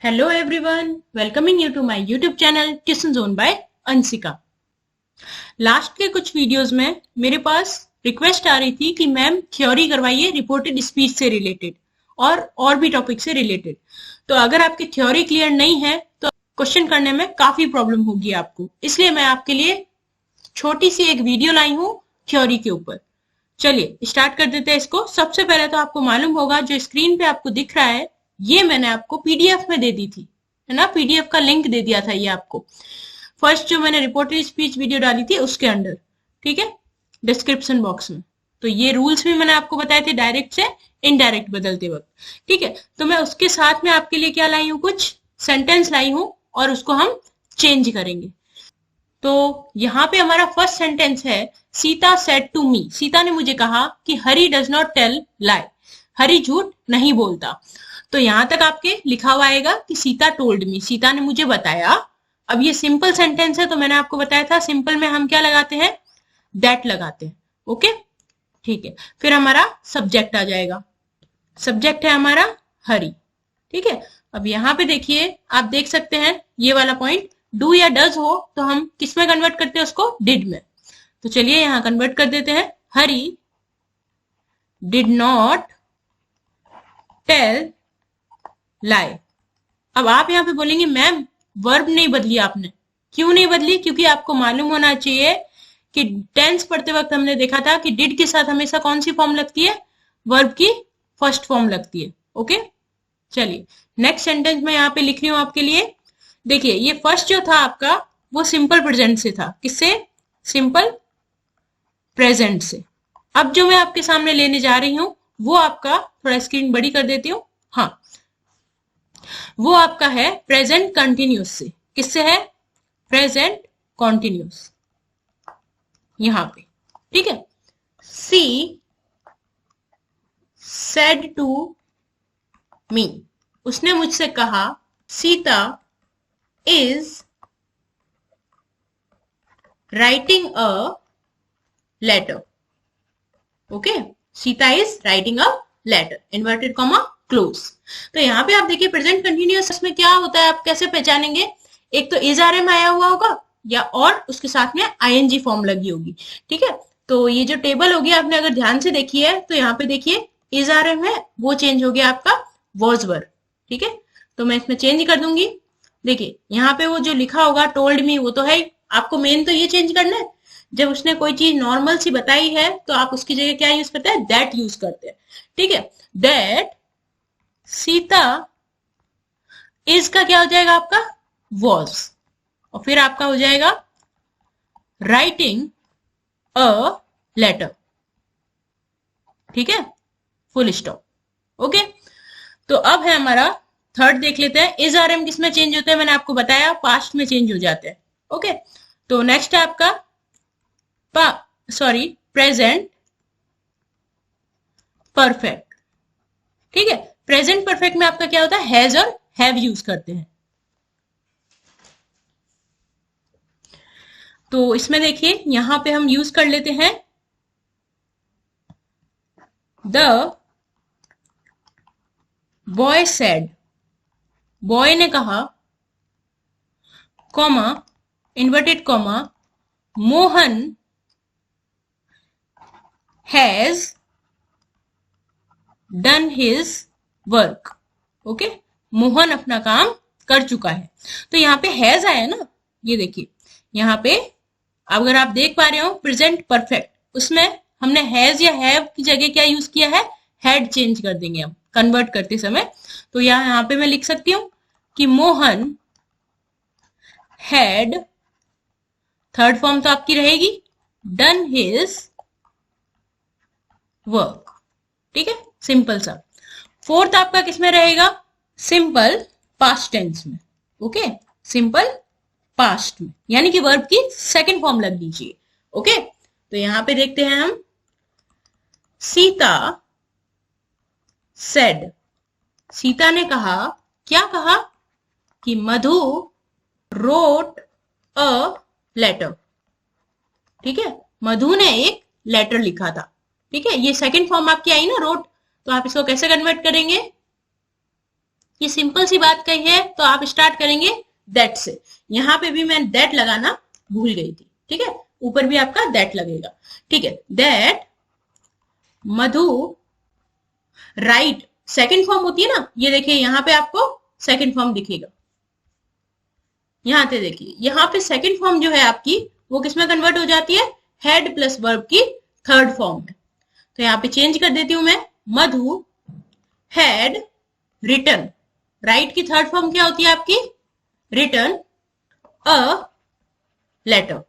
Hello everyone, welcoming you to my YouTube channel Tuition Zone by Anshika. Last के कुछ videos में मेरे पास request आ रही थी कि मैम थ्योरी करवाइए रिपोर्टेड स्पीच से रिलेटेड और भी टॉपिक से रिलेटेड। तो अगर आपकी थ्योरी क्लियर नहीं है तो क्वेश्चन करने में काफी प्रॉब्लम होगी आपको, इसलिए मैं आपके लिए छोटी सी एक वीडियो लाई हूँ थ्योरी के ऊपर। चलिए स्टार्ट कर देते हैं इसको। सबसे पहले तो आपको मालूम होगा जो स्क्रीन पे आपको दिख रहा है ये मैंने आपको पीडीएफ में दे दी थी, है ना। पीडीएफ का लिंक दे दिया था ये आपको फर्स्ट जो मैंने रिपोर्टेड स्पीच वीडियो डाली थी उसके अंडर, ठीक है, डिस्क्रिप्शन बॉक्स में। तो ये रूल्स भी मैंने आपको बताए थे डायरेक्ट से इनडायरेक्ट बदलते वक्त, ठीक है। तो मैं उसके साथ में आपके लिए क्या लाई हूँ, कुछ सेंटेंस लाई हूँ और उसको हम चेंज करेंगे। तो यहाँ पे हमारा फर्स्ट सेंटेंस है, Sita said to me. Sita ने मुझे कहा कि Hari does not tell lie, Hari झूठ नहीं बोलता। तो यहां तक आपके लिखा हुआ आएगा कि सीता टोल्ड मी, सीता ने मुझे बताया। अब ये सिंपल सेंटेंस है तो मैंने आपको बताया था सिंपल में हम क्या लगाते हैं, दैट लगाते हैं, ओके, ठीक है। फिर हमारा सब्जेक्ट आ जाएगा, सब्जेक्ट है हमारा हरी, ठीक है। अब यहाँ पे देखिए, आप देख सकते हैं ये वाला पॉइंट, डू या डज हो तो हम किस में कन्वर्ट करते हैं उसको, डिड में। तो चलिए यहां कन्वर्ट कर देते हैं, हरी डिड नॉट टेल लाई। अब आप यहाँ पे बोलेंगे मैम वर्ब नहीं बदली आपने, क्यों नहीं बदली? क्योंकि आपको मालूम होना चाहिए कि टेंस पढ़ते वक्त हमने देखा था कि डिड के साथ हमेशा कौन सी फॉर्म लगती है, वर्ब की फर्स्ट फॉर्म लगती है, ओके। चलिए नेक्स्ट सेंटेंस में यहाँ पे लिख रही हूं आपके लिए। देखिए ये फर्स्ट जो था आपका वो सिंपल प्रेजेंट से था, किससे, सिंपल प्रेजेंट से। अब जो मैं आपके सामने लेने जा रही हूं वो आपका, थोड़ा स्क्रीन बड़ी कर देती हूँ, हाँ, वो आपका है प्रेजेंट कंटिन्यूस से। किससे है, प्रेजेंट कंटिन्यूस, यहां पे, ठीक है। सी सेड टू मी, उसने मुझसे कहा, Sita is writing a letter, okay, Sita is writing a letter, inverted comma close. तो यहाँ पे आप देखिए प्रेजेंट कंटिन्यूअस में क्या होता है, आप कैसे पहचानेंगे, एक तो इज आर एम आया हुआ होगा या और उसके साथ में आईएनजी फॉर्म लगी होगी, ठीक है। तो ये जो टेबल होगी आपने अगर ध्यान से देखी है तो यहाँ पे देखिए इज आर एम है वो चेंज हो गया आपका वॉज वर, ठीक है। तो मैं इसमें चेंज कर दूंगी। देखिए यहाँ पे वो जो लिखा होगा टोल्ड मी वो तो है, आपको मेन तो ये चेंज करना है। जब उसने कोई चीज नॉर्मल सी बताई है तो आप उसकी जगह क्या यूज करते हैं, दैट यूज करते हैं, ठीक है। दैट सीता इज का क्या हो जाएगा आपका, वॉज, और फिर आपका हो जाएगा राइटिंग अ लेटर, ठीक है, फुल स्टॉप, ओके। तो अब है हमारा थर्ड, देख लेते हैं। इज आर एम किस में चेंज होते हैं, मैंने आपको बताया पास्ट में चेंज हो जाते हैं, ओके। तो नेक्स्ट है आपका प्रेजेंट परफेक्ट, ठीक है। प्रेजेंट परफेक्ट में आपका क्या होता है, हैज और हैव यूज करते हैं। तो इसमें देखिए यहां पे हम यूज कर लेते हैं द बॉय सेड, बॉय ने कहा, comma, inverted comma, Mohan has done his work, okay, Mohan अपना काम कर चुका है। तो यहाँ पे हैज आया ना, ये देखिए यहाँ पे अगर आप देख पा रहे हो प्रेजेंट परफेक्ट, उसमें हमने हैज या हैव की जगह क्या यूज किया है, हैड चेंज कर देंगे हम कन्वर्ट करते समय। तो यहाँ पे मैं लिख सकती हूँ कि मोहन हैड, थर्ड फॉर्म तो आपकी रहेगी, डन हिज वर्क, ठीक है, सिंपल सा। फोर्थ आपका किसमें रहेगा, सिंपल पास्ट टेंस में, ओके, सिंपल पास्ट में, यानी कि वर्ब की सेकंड फॉर्म लग दीजिए, ओके। तो यहां पे देखते हैं हम, सीता सेड, सीता ने कहा, क्या कहा, कि मधु रोट अ लेटर, ठीक है, मधु ने एक लेटर लिखा था, ठीक है। ये सेकंड फॉर्म आपकी आई ना रोट, तो आप इसको कैसे कन्वर्ट करेंगे, ये सिंपल सी बात कही है, तो आप स्टार्ट करेंगे दैट से। यहाँ पे भी मैं दैट लगाना भूल गई थी, ठीक है, ऊपर भी आपका दैट लगेगा, ठीक है। That Madhu right, second form होती है ना, ये देखिए यहाँ पे आपको सेकंड फॉर्म दिखेगा, यहाँ पे देखिए, यहाँ पे सेकंड फॉर्म जो है आपकी वो किसमें कन्वर्ट हो जाती है, हैड प्लस वर्ब की थर्ड फॉर्म में। तो यहाँ पे चेंज कर देती हूं मैं, मधु हैड रिटन, राइट की थर्ड फॉर्म क्या होती है आपकी, रिटन अ लेटर।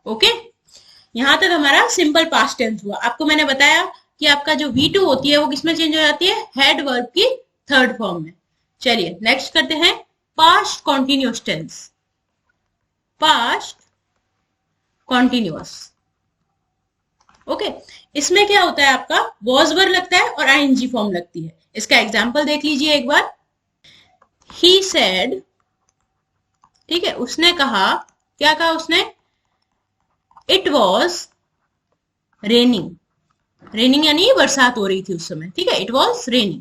ओके, यहां तक हमारा सिंपल पास्ट टेंस हुआ। आपको मैंने बताया कि आपका जो V2 होती है वो किसमें चेंज हो जाती है, हैड वर्ब की थर्ड फॉर्म में। चलिए नेक्स्ट करते हैं past continuous tense. Past continuous, okay, इसमें क्या होता है आपका, वॉज वर्ब लगता है और आईएनजी फॉर्म लगती है। इसका एग्जाम्पल देख लीजिए एक बार। ही सेड, ठीक है, उसने कहा, क्या कहा उसने, इट वॉज रेनिंग, रेनिंग यानी बरसात हो रही थी उस समय, ठीक है, इट वॉज रेनिंग,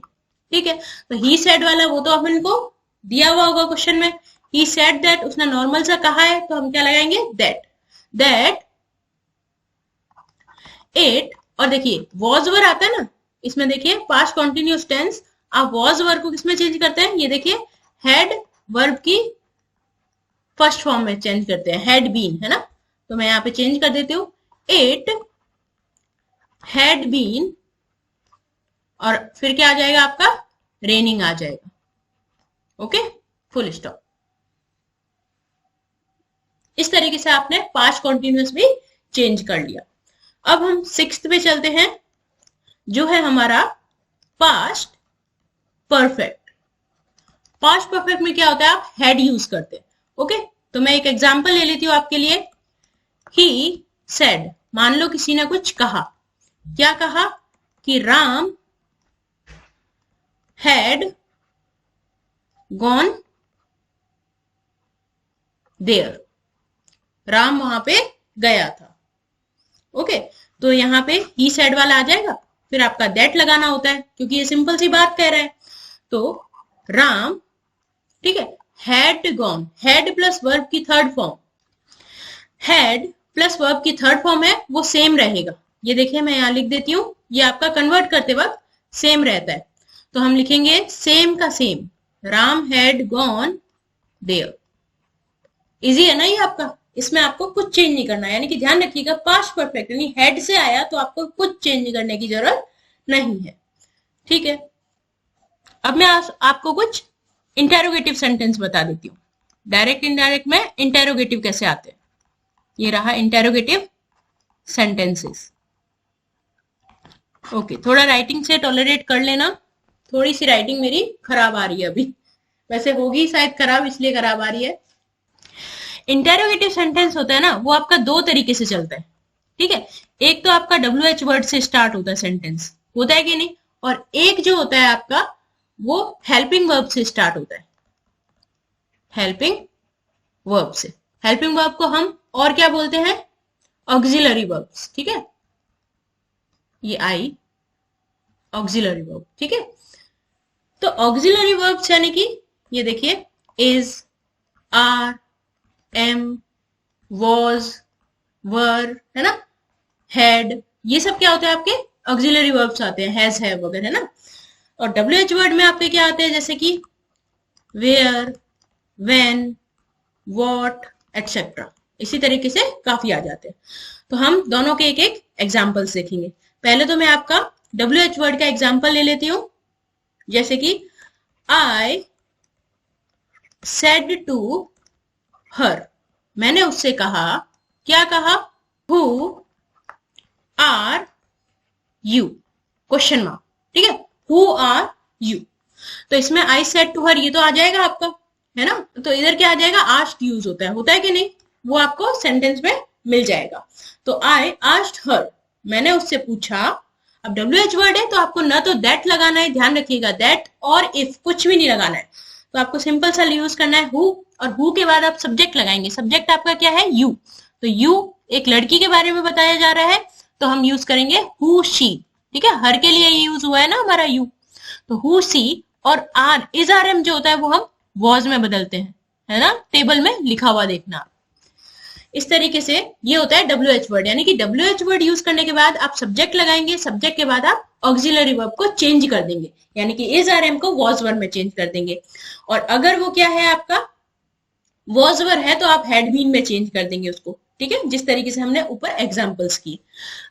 ठीक है। तो ही सेड वाला वो तो अपन को दिया हुआ होगा क्वेश्चन में, ही सेड दैट, उसने नॉर्मल सा कहा है, तो हम क्या लगाएंगे, दैट। दैट इट, और देखिए वॉज वर्ब आता है ना इसमें, देखिए पास्ट कॉन्टिन्यूअस टेंस, आप वॉज वर्ब को किसमें चेंज करते हैं, ये देखिए हैड वर्ब की फर्स्ट फॉर्म में चेंज करते हैं, हैड बीन, है ना। तो मैं यहाँ पे चेंज कर देती हूँ, इट हैड बीन, और फिर क्या आ जाएगा आपका, रेनिंग आ जाएगा, ओके, फुल स्टॉप। इस तरीके से आपने पास्ट कॉन्टिन्यूअस भी चेंज कर लिया। अब हम सिक्स्थ पे चलते हैं, जो है हमारा पास्ट परफेक्ट। पास्ट परफेक्ट में क्या होता है, आप हैड यूज करते हैं, ओके। तो मैं एक एग्जांपल ले लेती हूँ आपके लिए। ही सेड, मान लो किसी ने कुछ कहा, क्या कहा कि Ram had gone there, Ram वहां पे गया था, ओके। तो यहाँ पे ही सेड वाला आ जाएगा, फिर आपका दैट लगाना होता है क्योंकि ये सिंपल सी बात कह रहा है। तो राम, ठीक है, had gone, had plus verb की third form, had plus verb की थर्ड फॉर्म है वो सेम रहेगा, ये देखिए मैं यहां लिख देती हूँ, ये आपका कन्वर्ट करते वक्त सेम रहता है, तो हम लिखेंगे सेम का सेम, Ram had gone there. Easy है ना ये आपका, इसमें आपको कुछ चेंज नहीं करना है, यानी कि ध्यान रखिएगा पास्ट परफेक्ट यानी हेड से आया तो आपको कुछ चेंज करने की जरूरत नहीं है, ठीक है। अब मैं आपको कुछ इंटेरोगेटिव सेंटेंस बता देती हूँ, डायरेक्ट इनडायरेक्ट में इंटेरोगेटिव कैसे आते हैं। ये रहा इंटेरोगेटिव सेंटेंसेस, ओके। थोड़ा राइटिंग से टॉलरेट कर लेना, थोड़ी सी राइटिंग मेरी खराब आ रही है अभी, वैसे होगी शायद खराब, इसलिए खराब आ रही है। इंटेरोगेटिव सेंटेंस होता है ना, वो आपका दो तरीके से चलता है, ठीक है। एक तो आपका WH वर्ड से स्टार्ट होता है सेंटेंस, होता है कि नहीं, और एक जो होता है आपका वो हेल्पिंग वर्ब से स्टार्ट होता है, हेल्पिंग वर्ब से। हेल्पिंग वर्ब को हम और क्या बोलते हैं, ऑक्सिलरी वर्ब्स, ठीक है, ये आई ऑक्सिलरी वर्ब, ठीक है। तो ऑक्सिलरी वर्ब्स यानी कि ये देखिए इज, आर, एम, वॉज, वर, है ना, हैड, ये सब क्या होते हैं आपके ऑक्सिलरी वर्ब्स आते हैं, हैज, हैव वगैरह, है ना। और WH वर्ड में आपके क्या आते हैं, जैसे कि वेयर, व्हेन, व्हाट, एटसेट्रा, इसी तरीके से काफी आ जाते हैं। तो हम दोनों के एक एक एग्जाम्पल्स देखेंगे। पहले तो मैं आपका WH वर्ड का एग्जाम्पल ले लेती हूं, जैसे कि आई सेड टू हर, मैंने उससे कहा, क्या कहा, who are you, question mark, ठीक है, हु आर यू। तो इसमें आई सेड टू हर ये तो आ जाएगा आपका, है ना। तो इधर क्या आ जाएगा, आस्क्ड यूज होता है कि नहीं, वो आपको सेंटेंस में मिल जाएगा। तो आई आस्क्ड हर, मैंने उससे पूछा। अब WH वर्ड है तो आपको ना तो दैट लगाना है, ध्यान रखिएगा, दैट और इफ कुछ भी नहीं लगाना है, तो आपको सिंपल सा यूज करना है हु, और हु के बाद आप सब्जेक्ट लगाएंगे, सब्जेक्ट आपका क्या है, यू। तो यू एक लड़की के बारे में बताया जा रहा है, तो हम यूज करेंगे हु शी, ठीक है, हर के लिए यूज हुआ है ना हमारा यू। तो हु सी और आर इज आर एम जो होता है वो हम वॉज में बदलते हैं, है ना, टेबल में लिखा हुआ देखना। इस तरीके से ये होता है डब्ल्यू एच वर्ड, यानी कि डब्ल्यू एच वर्ड यूज करने के बाद आप सब्जेक्ट लगाएंगे, सब्जेक्ट के बाद आप ऑक्सिलरी वर्ब को चेंज कर देंगे, यानी कि इज आर एम को वॉज वर्ब में चेंज कर देंगे। और अगर वो क्या है आपका वॉज वर्ब है तो आप हैड बीन में चेंज कर देंगे उसको, ठीक है, जिस तरीके से हमने ऊपर एग्जांपल्स की।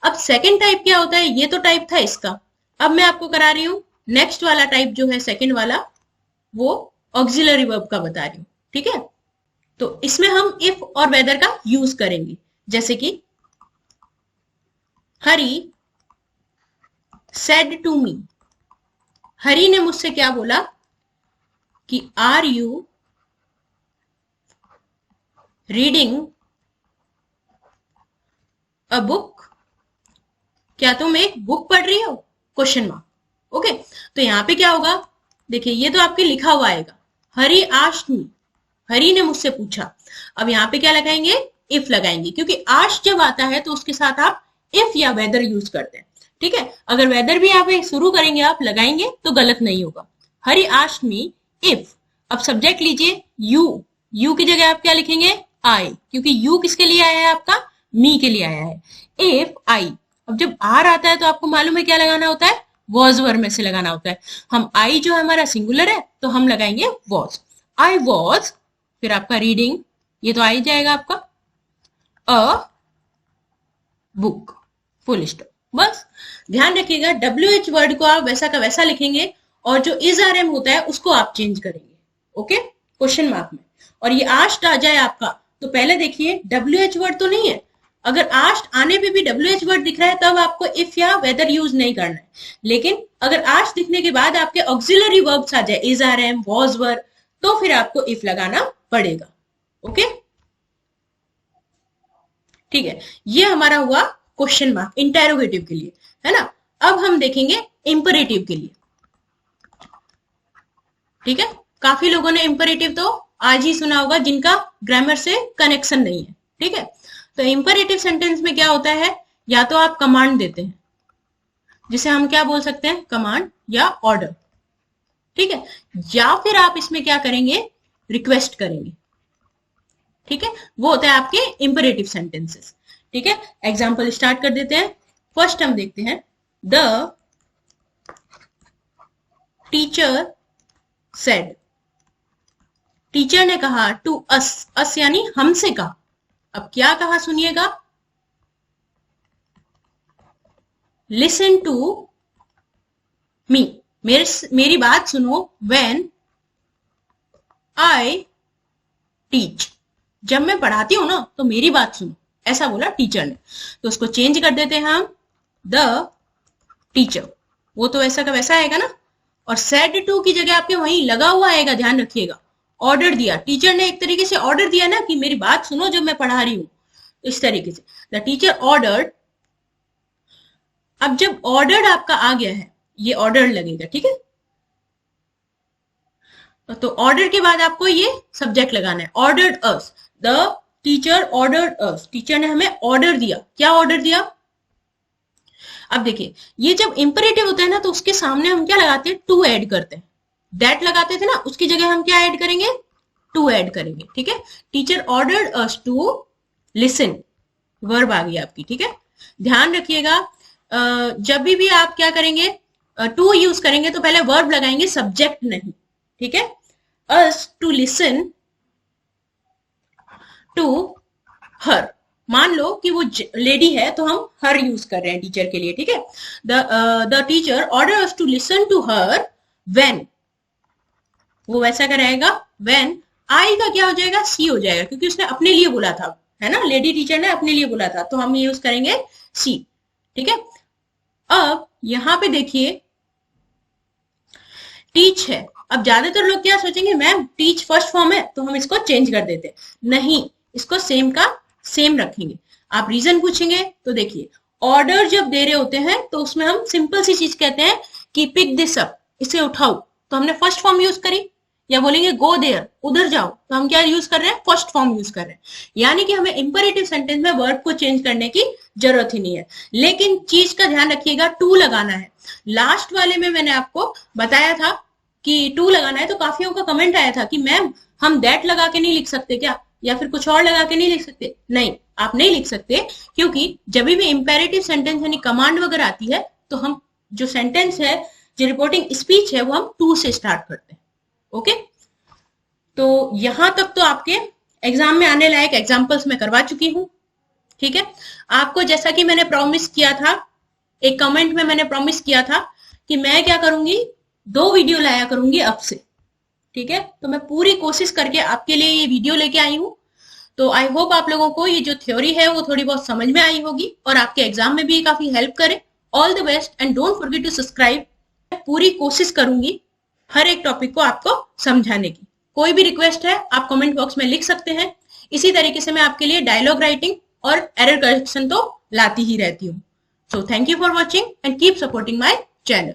अब सेकंड टाइप क्या होता है, ये तो टाइप था इसका, अब मैं आपको करा रही हूं नेक्स्ट वाला टाइप जो है सेकंड वाला, वो ऑक्सिलरी वर्ब का बता रही हूँ, ठीक है। तो इसमें हम इफ और वेदर का यूज करेंगे, जैसे कि हरी सेड टू मी, हरी ने मुझसे क्या बोला कि are you reading a book, क्या तुम एक बुक पढ़ रही हो, क्वेश्चन मार्क। ओके, तो यहां पे क्या होगा, देखिए ये तो आपके लिखा हुआ आएगा, हरी आस्क्ड मी, हरी ने मुझसे पूछा। अब यहाँ पे क्या लगाएंगे, इफ लगाएंगे, क्योंकि आस्क जब आता है तो उसके साथ आप इफ या वेदर यूज करते हैं, ठीक है। अगर वेदर भी आप शुरू करेंगे आप लगाएंगे तो गलत नहीं होगा। हरी आस्क्ड मी इफ, अब सब्जेक्ट लीजिए यू, यू की जगह आप क्या लिखेंगे आई, क्योंकि यू किसके लिए आया है आपका, मी के लिए आया है। इफ आई, अब जब आर आता है तो आपको मालूम है क्या लगाना होता है, वॉज वर्ब में से लगाना होता है। हम आई जो हमारा सिंगुलर है तो हम लगाएंगे वॉज, आई वॉज, फिर आपका रीडिंग, ये तो आ ही जाएगा आपका अ बुक, फुल स्टॉप। बस ध्यान रखिएगा डब्ल्यू एच वर्ड को आप वैसा का वैसा लिखेंगे और जो इज आर एम होता है उसको आप चेंज करेंगे, ओके, क्वेश्चन मार्क में। और ये आस्ट आ जाए आपका तो पहले देखिए डब्ल्यू एच वर्ड तो नहीं है, अगर आस्ट आने पे भी डब्ल्यू एच वर्ड दिख रहा है तब आपको इफ या वेदर यूज नहीं करना है, लेकिन अगर आस्ट दिखने के बाद आपके ऑक्सिलरी वर्ब्स आ जाए is are am was verb, तो फिर आपको इफ लगाना पड़ेगा, ओके, ठीक है। ये हमारा हुआ क्वेश्चन मार्क इंटेरोगेटिव के लिए, है ना। अब हम देखेंगे इंपरेटिव के लिए, ठीक है। काफी लोगों ने इंपरेटिव तो आज ही सुना होगा जिनका ग्रामर से कनेक्शन नहीं है, ठीक है। तो इंपरेटिव सेंटेंस में क्या होता है, या तो आप कमांड देते हैं, जिसे हम क्या बोल सकते हैं, कमांड या ऑर्डर, ठीक है, या फिर आप इसमें क्या करेंगे, रिक्वेस्ट करेंगे, ठीक है, वो होता है आपके इंपरेटिव सेंटेंसेस, ठीक है। एग्जांपल स्टार्ट कर देते हैं। फर्स्ट हम देखते हैं, द टीचर सेड, टीचर ने कहा टू अस, अस यानी हमसे कहा। अब क्या कहा सुनिएगा, लिसन टू मी, मेरी बात सुनो, व्हेन आई टीच, जब मैं पढ़ाती हूं ना तो मेरी बात सुनो, ऐसा बोला टीचर ने। तो उसको चेंज कर देते हैं हम द टीचर, वो तो वैसा का वैसा आएगा ना, और सेड टू की जगह आपके वहीं लगा हुआ आएगा, ध्यान रखिएगा। ऑर्डर दिया, टीचर ने एक तरीके से ऑर्डर दिया ना कि मेरी बात सुनो जब मैं पढ़ा रही हूं, इस तरीके से द टीचर ऑर्डर्ड। अब जब ऑर्डर्ड आपका आ गया है, ये ऑर्डर लगेगा, ठीक है। तो ऑर्डर के बाद आपको ये सब्जेक्ट लगाना है, ordered us, the teacher ordered us, teacher ने हमें ऑर्डर दिया। क्या ऑर्डर दिया, अब देखिए ये जब इंपरेटिव होता है ना तो उसके सामने हम क्या लगाते हैं, टू ऐड करते हैं, दैट लगाते थे ना, उसकी जगह हम क्या ऐड करेंगे, टू ऐड करेंगे, ठीक है। Teacher ordered us to listen, verb आ गई आपकी, ठीक है। ध्यान रखिएगा जब भी आप क्या करेंगे, टू यूज करेंगे तो पहले वर्ब लगाएंगे, सब्जेक्ट नहीं, ठीक है। Us to listen to her, मान लो कि वो लेडी है तो हम हर यूज कर रहे हैं टीचर के लिए, ठीक है। The teacher order us to listen to her when, वो वैसा का रहेगा, व्हेन आई का क्या हो जाएगा, सी हो जाएगा, क्योंकि उसने अपने लिए बोला था, है ना, लेडी टीचर ने अपने लिए बोला था, तो हम यूज करेंगे सी, ठीक है। अब यहां पे देखिए टीच है, अब ज्यादातर लोग क्या सोचेंगे, मैम टीच फर्स्ट फॉर्म है तो हम इसको चेंज कर देते, नहीं, इसको सेम का सेम रखेंगे। आप रीजन पूछेंगे तो देखिए ऑर्डर जब दे रहे होते हैं तो उसमें हम सिंपल सी चीज कहते हैं कि पिक दिस अप, इसे उठाओ, तो हमने फर्स्ट फॉर्म यूज करी, या बोलेंगे गो देयर, उधर जाओ, तो हम क्या यूज कर रहे हैं, फर्स्ट फॉर्म यूज कर रहे हैं। यानी कि हमें इंपरेटिव सेंटेंस में वर्ब को चेंज करने की जरूरत ही नहीं है, लेकिन चीज का ध्यान रखिएगा, टू लगाना है। लास्ट वाले में मैंने आपको बताया था कि टू लगाना है, तो काफियों का कमेंट आया था कि मैम हम दैट लगा के नहीं लिख सकते क्या, या फिर कुछ और लगा के नहीं लिख सकते? नहीं, आप नहीं लिख सकते, क्योंकि जब भी इंपेरेटिव सेंटेंस यानी कमांड वगैरह आती है तो हम जो सेंटेंस है, जो रिपोर्टिंग स्पीच है, वो हम टू से स्टार्ट करते हैं। ओके, तो यहां तक तो आपके एग्जाम में आने लायक एग्जाम्पल्स मैं करवा चुकी हूं। ठीक है, आपको जैसा कि मैंने प्रॉमिस किया था, एक कमेंट में मैंने प्रॉमिस किया था कि मैं क्या करूंगी, 2 वीडियो लाया करूंगी अब से। ठीक है, तो मैं पूरी कोशिश करके आपके लिए ये वीडियो लेके आई हूं। तो आई होप आप लोगों को ये जो थ्योरी है वो थोड़ी बहुत समझ में आई होगी और आपके एग्जाम में भी काफी हेल्प करे। All the best and don't forget to subscribe. पूरी कोशिश करूंगी हर एक टॉपिक को आपको समझाने की। कोई भी रिक्वेस्ट है आप कमेंट बॉक्स में लिख सकते हैं। इसी तरीके से मैं आपके लिए डायलॉग राइटिंग और एरर करेक्शन तो लाती ही रहती हूँ। So thank you for watching and keep supporting my channel.